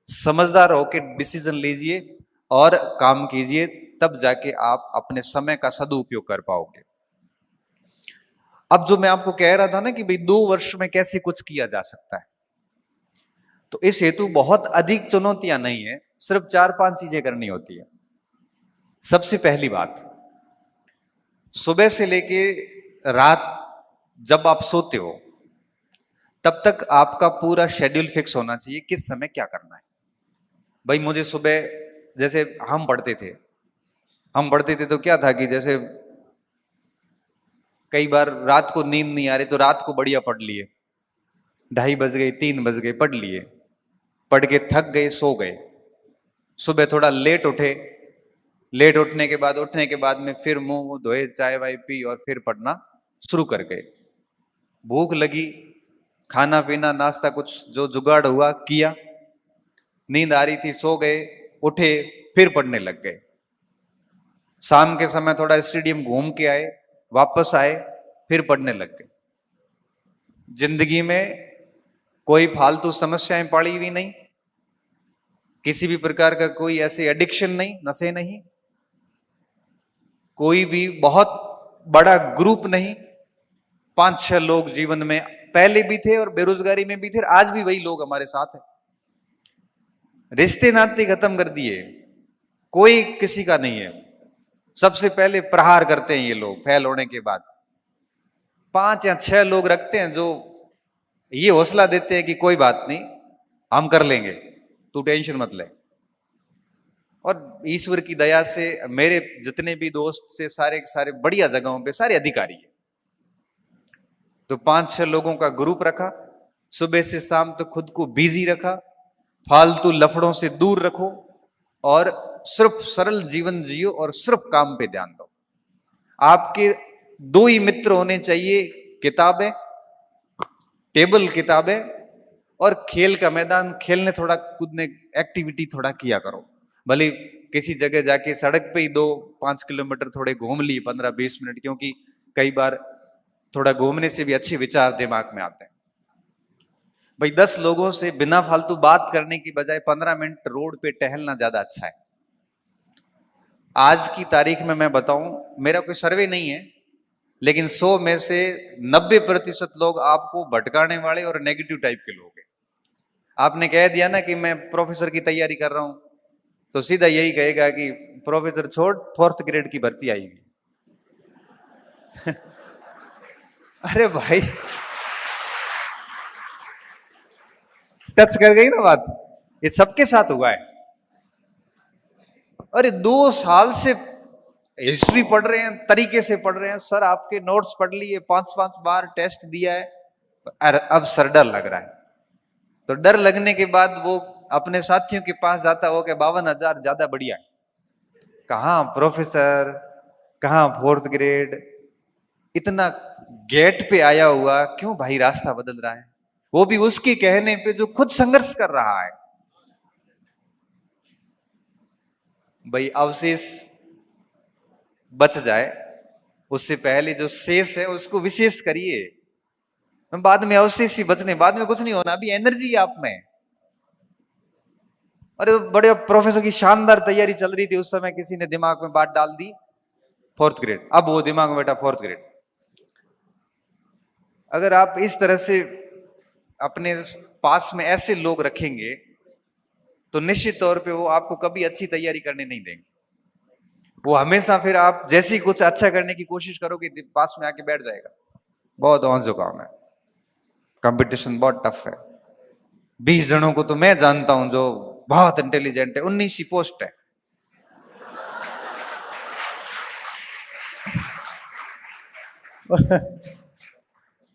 समझदार होकर डिसीजन लीजिए और काम कीजिए, तब जाके आप अपने समय का सदुपयोग कर पाओगे। अब जो मैं आपको कह रहा था ना कि भाई 2 वर्ष में कैसे कुछ किया जा सकता है, तो इस हेतु बहुत अधिक चुनौतियां नहीं है, सिर्फ 4-5 चीजें करनी होती है। सबसे पहली बात, सुबह से लेके रात जब आप सोते हो तब तक आपका पूरा शेड्यूल फिक्स होना चाहिए, किस समय क्या करना है। भाई मुझे सुबह, जैसे हम पढ़ते थे तो क्या था कि जैसे कई बार रात को नींद नहीं आ रही तो रात को बढ़िया पढ़ लिए, 2:30 बज गए 3 बज गए पढ़ लिए, पढ़ के थक गए सो गए, सुबह थोड़ा लेट उठे, लेट उठने के बाद में फिर मुंह धोए, चाय वाय पी और फिर पढ़ना शुरू कर गए। भूख लगी, खाना पीना नाश्ता कुछ जो जुगाड़ हुआ किया, नींद आ रही थी सो गए, उठे फिर पढ़ने लग गए। शाम के समय थोड़ा स्टेडियम घूम के आए, वापस आए, फिर पढ़ने लग गए। जिंदगी में कोई फालतू समस्याएं पड़ी हुई नहीं, किसी भी प्रकार का कोई ऐसे एडिक्शन नहीं, नशे नहीं, कोई भी बहुत बड़ा ग्रुप नहीं। 5-6 लोग जीवन में पहले भी थे और बेरोजगारी में भी थे, आज भी वही लोग हमारे साथ हैं। रिश्ते नाते खत्म कर दिए, कोई किसी का नहीं है। सबसे पहले प्रहार करते हैं ये लोग फेल होने के बाद। 5 या 6 लोग रखते हैं जो ये हौसला देते हैं कि कोई बात नहीं, हम कर लेंगे, तू टेंशन मत ले। और ईश्वर की दया से मेरे जितने भी दोस्त से सारे सारे बढ़िया जगहों पे सारे अधिकारी है। तो 5-6 लोगों का ग्रुप रखा, सुबह से शाम तक खुद को बिजी रखा, फालतू लफड़ों से दूर रखो और सिर्फ सरल जीवन जियो और सिर्फ काम पे ध्यान दो। आपके 2 ही मित्र होने चाहिए, किताबें, टेबल किताबें और खेल का मैदान। खेलने थोड़ा कूदने एक्टिविटी थोड़ा किया करो, भले किसी जगह जाके सड़क पे ही 2-5 किलोमीटर थोड़े घूम लिए 15-20 मिनट, क्योंकि कई बार थोड़ा घूमने से भी अच्छे विचार दिमाग में आते हैं। भाई 10 लोगों से बिना फालतू बात करने की बजाय 15 मिनट रोड पे टहलना ज्यादा अच्छा है। आज की तारीख में मैं बताऊं, मेरा कोई सर्वे नहीं है, लेकिन 100 में से 90% लोग आपको भटकाने वाले और नेगेटिव टाइप के लोग हैं। आपने कह दिया ना कि मैं प्रोफेसर की तैयारी कर रहा हूं, तो सीधा यही कहेगा कि प्रोफेसर छोड़, 4th ग्रेड की भर्ती आई हुई। अरे भाई, टच कर गई ना बात, ये सबके साथ हुआ है। अरे 2 साल से हिस्ट्री पढ़ रहे हैं, तरीके से पढ़ रहे हैं, सर आपके नोट्स पढ़ लिए, 5-5 बार टेस्ट दिया है, अब सर डर लग रहा है। तो डर लगने के बाद वो अपने साथियों के पास जाता हो कि 52,000 ज्यादा बढ़िया है। कहाँ प्रोफेसर, कहाँ 4th ग्रेड, इतना गेट पे आया हुआ क्यों भाई रास्ता बदल रहा है, वो भी उसके कहने पे जो खुद संघर्ष कर रहा है। भाई अवशेष बच जाए, उससे पहले जो शेष है उसको विशेष करिए। बाद में अवशेष ही बचने, बाद में कुछ नहीं होना, अभी एनर्जी आप में। अरे बड़े प्रोफेसर की शानदार तैयारी चल रही थी, उस समय किसी ने दिमाग में बात डाल दी 4th ग्रेड, अब वो दिमाग में बैठा 4th ग्रेड। अगर आप इस तरह से अपने पास में ऐसे लोग रखेंगे तो निश्चित तौर पे वो आपको कभी अच्छी तैयारी करने नहीं देंगे। वो हमेशा फिर आप जैसे ही कुछ अच्छा करने की कोशिश करोगे पास में आके बैठ जाएगा, बहुत औंजो काम है, कंपटीशन बहुत टफ है। 20 जनों को तो मैं जानता हूं जो बहुत इंटेलिजेंट है, 19 ही पोस्ट है।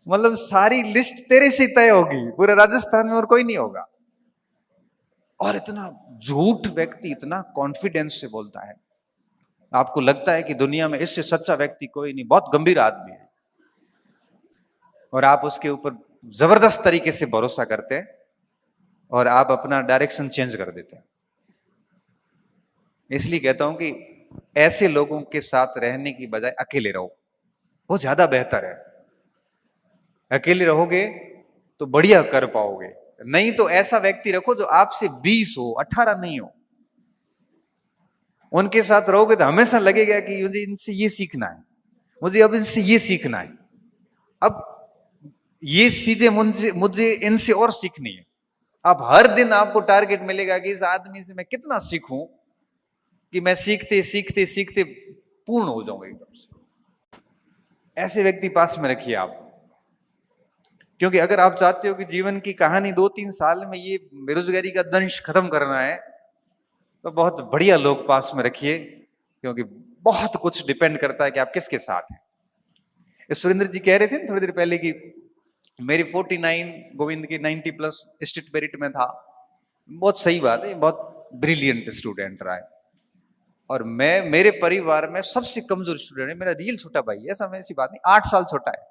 मतलब सारी लिस्ट तेरे से तय होगी पूरे राजस्थान में और कोई नहीं होगा। और इतना झूठ व्यक्ति इतना कॉन्फिडेंस से बोलता है, आपको लगता है कि दुनिया में इससे सच्चा व्यक्ति कोई नहीं, बहुत गंभीर आदमी है, और आप उसके ऊपर जबरदस्त तरीके से भरोसा करते हैं और आप अपना डायरेक्शन चेंज कर देते हैं। इसलिए कहता हूं कि ऐसे लोगों के साथ रहने की बजाय अकेले रहो, वो ज्यादा बेहतर है। अकेले रहोगे तो बढ़िया कर पाओगे, नहीं तो ऐसा व्यक्ति रखो जो आपसे 20 हो, 18 नहीं हो। उनके साथ रहोगे तो हमेशा लगेगा कि मुझे इनसे ये सीखना है, मुझे अब इनसे ये सीखना है, अब ये चीजें मुझे मुझे इनसे और सीखनी है। अब हर दिन आपको टारगेट मिलेगा कि इस आदमी से मैं कितना सीखूं कि मैं सीखते सीखते सीखते पूर्ण हो जाऊंगा एकदम से। ऐसे व्यक्ति पास में रखिए आप, क्योंकि अगर आप चाहते हो कि जीवन की कहानी 2-3 साल में ये बेरोजगारी का दंश खत्म करना है, तो बहुत बढ़िया लोग पास में रखिए, क्योंकि बहुत कुछ डिपेंड करता है कि आप किसके साथ हैं। सुरेंद्र जी कह रहे थे थोड़ी देर पहले कि मेरी 49, गोविंद की 90 प्लस स्टेट मेरिट में था। बहुत सही बात है, बहुत ब्रिलियंट स्टूडेंट रहा है। और मैं, मेरे परिवार में सबसे कमजोर स्टूडेंट है, मेरा रियल छोटा भाई है, ऐसा में ऐसी बात नहीं, 8 साल छोटा है।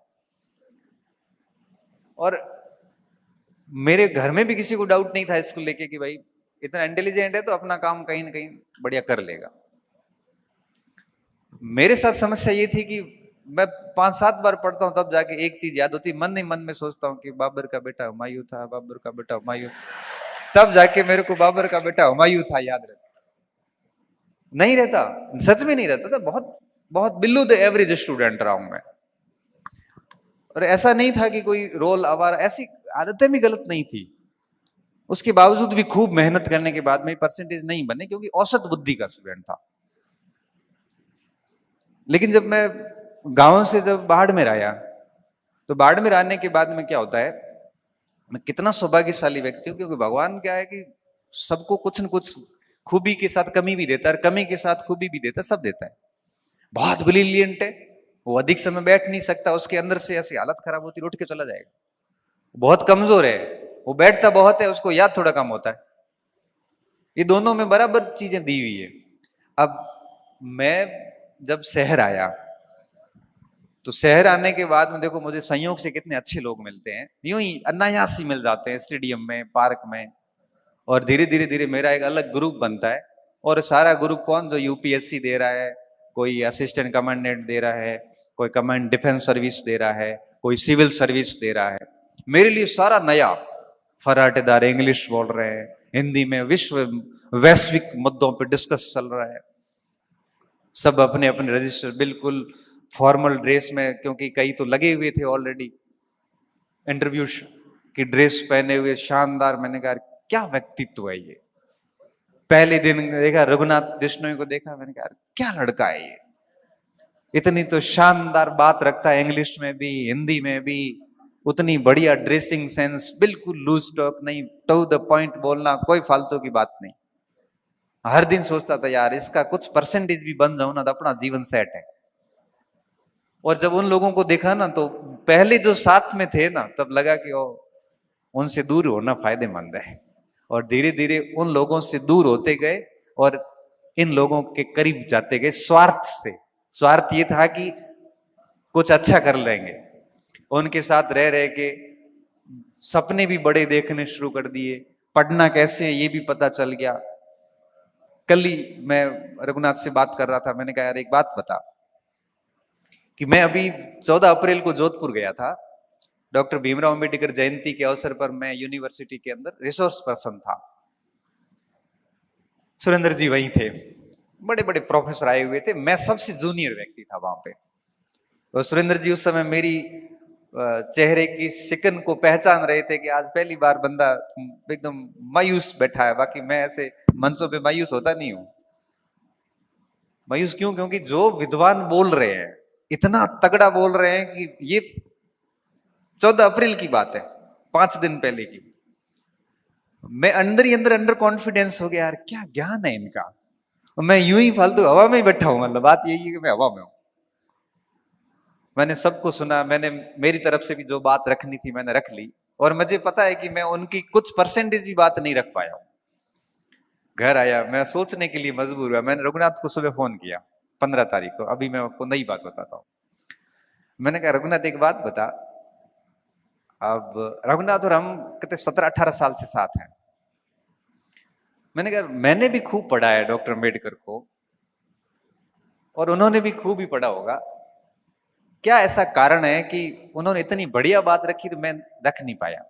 और मेरे घर में भी किसी को डाउट नहीं था इसको लेके कि भाई इतना इंटेलिजेंट है तो अपना काम कहीं ना कहीं बढ़िया कर लेगा। मेरे साथ समस्या ये थी कि मैं 5-7 बार पढ़ता हूं तब जाके एक चीज याद होती, मन ही मन में सोचता हूं कि बाबर का बेटा हुमायूं था, बाबर का बेटा हुमायूं, तब जाके मेरे को बाबर का बेटा हुमायूं था याद रहता। नहीं रहता, सच में नहीं रहता था। बहुत बहुत बिलो द एवरेज स्टूडेंट रहा हूं मैं। और ऐसा नहीं था कि कोई रोल आवारा, ऐसी आदतें भी गलत नहीं थी, उसके बावजूद भी खूब मेहनत करने के बाद में परसेंटेज नहीं बने, क्योंकि औसत बुद्धि का स्टूडेंट था। लेकिन जब मैं गांव से जब बाड़मेर आया, तो बाड़मेर आने के बाद में क्या होता है, मैं कितना सौभाग्यशाली व्यक्ति हूं, क्योंकि भगवान क्या है कि सबको कुछ न कुछ खूबी के साथ कमी भी देता है, और कमी के साथ खूबी भी देता है, सब देता है। बहुत ब्रिलियंट है, वो अधिक समय बैठ नहीं सकता, उसके अंदर से ऐसी हालत खराब होती, उठ के चला जाएगा। बहुत कमजोर है, वो बैठता बहुत है, उसको याद थोड़ा कम होता है। ये दोनों में बराबर चीजें दी हुई है। अब मैं जब शहर आया, तो शहर आने के बाद में देखो मुझे संयोग से कितने अच्छे लोग मिलते हैं, यूं ही अनायास ही मिल जाते हैं स्टेडियम में, पार्क में। और धीरे धीरे धीरे मेरा एक अलग ग्रुप बनता है। और सारा ग्रुप कौन, जो यूपीएससी दे रहा है, कोई असिस्टेंट कमांडेंट दे रहा है, कोई कमांड डिफेंस सर्विस दे रहा है, कोई सिविल सर्विस दे रहा है। मेरे लिए सारा नया, फराटेदार इंग्लिश बोल रहे हैं, हिंदी में वैश्विक मुद्दों पर डिस्कस चल रहा है। सब अपने अपने रजिस्टर, बिल्कुल फॉर्मल ड्रेस में, क्योंकि कई तो लगे हुए थे ऑलरेडी, इंटरव्यू की ड्रेस पहने हुए, शानदार। मैंने कहा क्या व्यक्तित्व है ये। पहले दिन देखा रघुनाथ बिश्नोई को, देखा, मैंने कहा क्या लड़का है ये, इतनी तो शानदार बात रखता है, इंग्लिश में भी हिंदी में भी, उतनी बढ़िया ड्रेसिंग सेंस, बिल्कुल लूज टॉक नहीं, टू द पॉइंट बोलना, कोई फालतू की बात नहीं। हर दिन सोचता था यार इसका कुछ परसेंटेज भी बन जाऊं ना तो अपना जीवन सेट है। और जब उन लोगों को देखा ना, तो पहले जो साथ में थे ना, तब लगा कि ओ, उनसे दूर होना फायदेमंद है। और धीरे धीरे उन लोगों से दूर होते गए और इन लोगों के करीब जाते गए, स्वार्थ से। स्वार्थ ये था कि कुछ अच्छा कर लेंगे। उनके साथ रह रह के सपने भी बड़े देखने शुरू कर दिए, पढ़ना कैसे ये भी पता चल गया। कल ही मैं रघुनाथ से बात कर रहा था, मैंने कहा यार एक बात बता, कि मैं अभी 14 अप्रैल को जोधपुर गया था, डॉक्टर भीमराव अंबेडकर जयंती के अवसर पर मैं यूनिवर्सिटी के अंदर रिसोर्स पर्सन था। सुरेंद्र जी वहीं थे, बड़े बड़े प्रोफेसर आए हुए थे, मैं सबसे जूनियर व्यक्ति था वहां पे। और सुरेंद्र जी उस समय मेरी चेहरे की सिकन को पहचान रहे थे कि आज पहली बार बंदा एकदम मायूस बैठा है। बाकी मैं ऐसे मंचों पे मायूस होता नहीं हूं। मायूस क्यों? क्योंकि जो विद्वान बोल रहे हैं, इतना तगड़ा बोल रहे हैं कि ये 14 अप्रैल की बात है, 5 दिन पहले की। मैं अंदर ही अंदर कॉन्फिडेंस हो गया, यार क्या ज्ञान है इनका। और मैं यूं ही फालतू हवा में ही बैठा हूं, मतलब बात यही है कि मैं हवा में हूं। मैंने सबको सुना, मैंने मेरी तरफ से भी जो बात रखनी थी मैंने रख ली। और मुझे पता है कि मैं उनकी कुछ परसेंटेज भी बात नहीं रख पाया हूं। घर आया, मैं सोचने के लिए मजबूर हुआ। मैंने रघुनाथ को सुबह फोन किया 15 तारीख को, अभी मैं आपको नई बात बताता हूं। मैंने कहा रघुनाथ एक बात बता। अब रघुनाथ और हम कहते 17-18 साल से साथ हैं। मैंने कहा मैंने भी खूब पढ़ा है डॉक्टर अम्बेडकर को, और उन्होंने भी खूब ही पढ़ा होगा। क्या ऐसा कारण है कि उन्होंने इतनी बढ़िया बात रखी तो मैं रख नहीं पाया?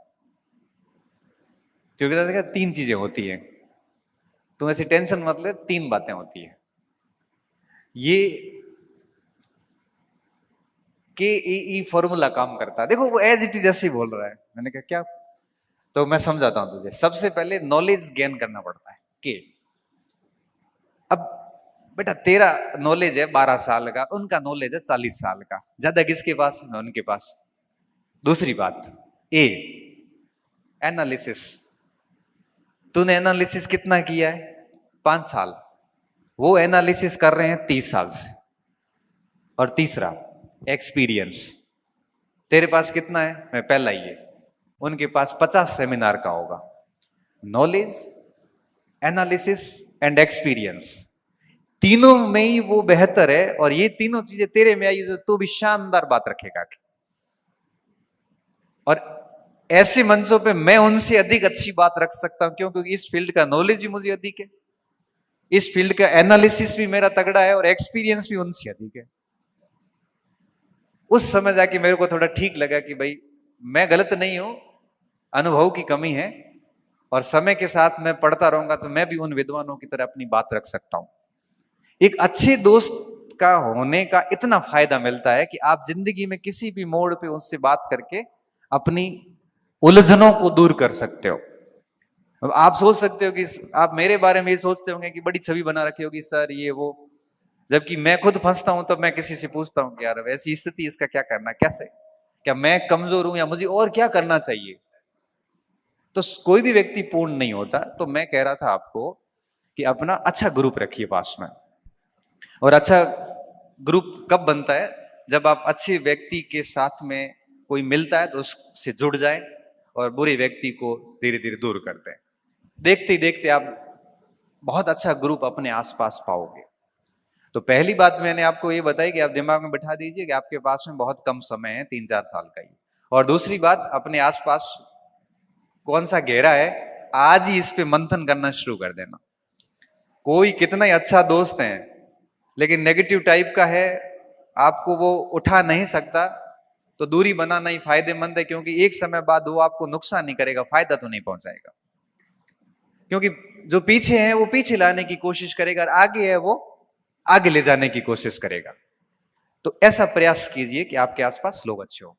क्योंकि ना देखा 3 चीजें होती है, तुम ऐसी टेंशन मत ले, 3 बातें होती है। ये के ई फॉर्मूला काम करता है। देखो वो एज इट इज ऐसे ही बोल रहा है। मैंने कहा क्या? तो मैं समझाता हूं तुझे। सबसे पहले नॉलेज गेन करना पड़ता है। के अब बेटा तेरा नॉलेज है 12 साल का, उनका नॉलेज है 40 साल का, ज्यादा किसके पास है? उनके पास। दूसरी बात, ए एनालिसिस। तूने एनालिसिस कितना किया है? 5 साल। वो एनालिसिस कर रहे हैं 30 साल से। और तीसरा, एक्सपीरियंस। तेरे पास कितना है? मैं पहला ही है। उनके पास 50 सेमिनार का होगा। नॉलेज, एनालिसिस एंड एक्सपीरियंस, तीनों में ही वो बेहतर है। और ये तीनों चीजें तेरे में आई तो भी शानदार बात रखेगा। और ऐसे मंचों पे मैं उनसे अधिक अच्छी बात रख सकता हूं। क्यों? क्योंकि इस फील्ड का नॉलेज भी मुझे अधिक है, इस फील्ड का एनालिसिस भी मेरा तगड़ा है, और एक्सपीरियंस भी उनसे अधिक है। उस समय जाके मेरे को थोड़ा ठीक लगा कि भाई मैं गलत नहीं हूं, अनुभव की कमी है, और समय के साथ मैं पढ़ता रहूंगा तो मैं भी उन विद्वानों की तरह अपनी बात रख सकता हूं। एक अच्छे दोस्त का होने का इतना फायदा मिलता है कि आप जिंदगी में किसी भी मोड़ पे उससे बात करके अपनी उलझनों को दूर कर सकते हो। अब आप सोच सकते हो कि आप मेरे बारे में ये सोचते होंगे कि बड़ी छवि बना रखी होगी सर ये वो, जबकि मैं खुद फंसता हूं तब मैं किसी से पूछता हूं कि यार ऐसी स्थिति, इसका क्या करना, कैसे, क्या मैं कमजोर हूं या मुझे और क्या करना चाहिए? तो कोई भी व्यक्ति पूर्ण नहीं होता। तो मैं कह रहा था आपको कि अपना अच्छा ग्रुप रखिए पास में। और अच्छा ग्रुप कब बनता है? जब आप अच्छे व्यक्ति के साथ में कोई मिलता है तो उससे जुड़ जाए, और बुरे व्यक्ति को धीरे धीरे दूर करते हैं। देखते ही देखते आप बहुत अच्छा ग्रुप अपने आसपास पाओगे। तो पहली बात मैंने आपको ये बताई कि आप दिमाग में बिठा दीजिए कि आपके पास में बहुत कम समय है, 3-4 साल का ही। और दूसरी बात, अपने आसपास कौन सा घेरा है, आज ही इस पे मंथन करना शुरू कर देना। कोई कितना ही अच्छा दोस्त है लेकिन नेगेटिव टाइप का है, आपको वो उठा नहीं सकता, तो दूरी बनाना ही फायदेमंद है। क्योंकि एक समय बाद वो आपको नुकसान नहीं करेगा, फायदा तो नहीं पहुंचाएगा। क्योंकि जो पीछे है वो पीछे लाने की कोशिश करेगा, और आगे है वो आगे ले जाने की कोशिश करेगा। तो ऐसा प्रयास कीजिए कि आपके आसपास लोग अच्छे हो।